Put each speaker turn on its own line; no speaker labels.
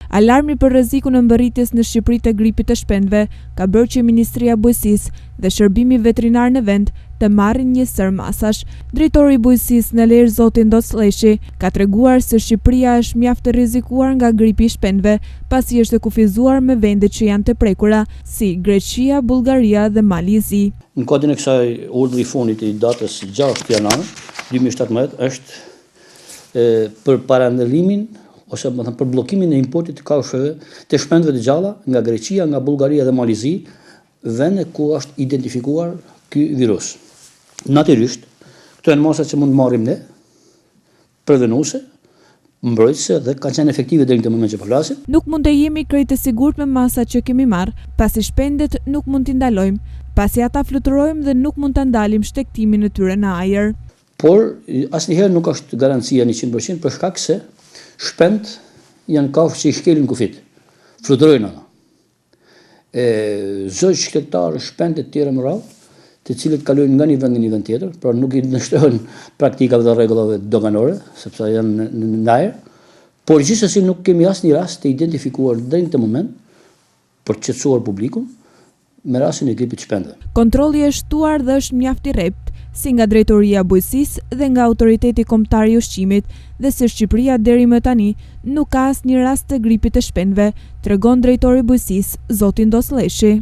Alarmi për rrezikun e mbërritjes në Shqipëri të gripit të shpendëve ka bërë që Ministria e Bujqësisë dhe Shërbimi Veterinar në vend të marrin një sër masash. Drejtori i Bujqësisë në Lezhë zoti Ndosleshi ka treguar se Shqipëria është mjaft e rrezikuar nga gripi i shpendëve, pasi është kufizuar me vende që janë të prekura si Greqia, Bullgaria dhe Malizi.
Në kodin e kësaj urdhri i fundit i datës 6 janar 2017 është për parandalimin ose më thënë për bllokimin e importit të kafshëve të shpendëve të gjalla nga Greqia, nga Bullgaria dhe Malizi, vende ku është identifikuar ky virus. Natyrisht, këto janë masat që mund të marrim ne, prevenuese, mbrojtëse dhe kanë qenë efektive deri në këtë moment që po flasim.
Nuk mund të jemi krejt e sigurt me masat që kemi marrë, pasi shpendet nuk mund t'i ndalojmë, pasi ata fluturojmë dhe nuk mund ta ndalim shtektimin e tyre në ajër.
Por asnjëherë nuk është garancia 100% për shkak se shpend janë kafshë që i shkelin kufit, fluturojnë ata. Zogj shkeltar, shpend e tjera më radhë, të cilët kalojnë nga një vend në një vend tjetër, por nuk i ndështrohen praktikave dhe rregullave doganore, sepse janë në ajër, por gjithsesi nuk kemi asnjë rast të identifikuar deri në këtë moment për të qetësuar publikun me rastin e gripit shpendëve.
Kontrolli është shtuar dhe është mjaft i rrept, si nga Drejtoria e Bujqësisë dhe nga Autoriteti Kombëtar i Ushqimit, dhe se Shqipëria deri më tani nuk ka asnjë rast të gripit të shpendëve, tregon Drejtori i Bujqësisë, zoti Ndosleshi.